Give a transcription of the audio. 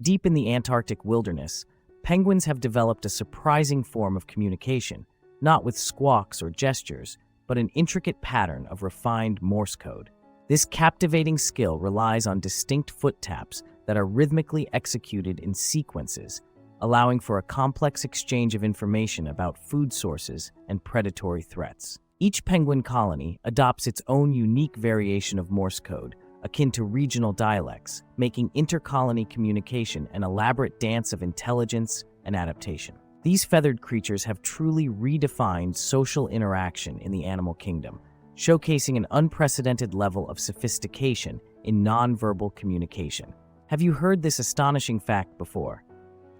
Deep in the Antarctic wilderness, penguins have developed a surprising form of communication, not with squawks or gestures, but an intricate pattern of refined Morse code. This captivating skill relies on distinct foot taps that are rhythmically executed in sequences, allowing for a complex exchange of information about food sources and predatory threats. Each penguin colony adopts its own unique variation of Morse code, akin to regional dialects, making intercolony communication an elaborate dance of intelligence and adaptation. These feathered creatures have truly redefined social interaction in the animal kingdom, showcasing an unprecedented level of sophistication in nonverbal communication. Have you heard this astonishing fact before?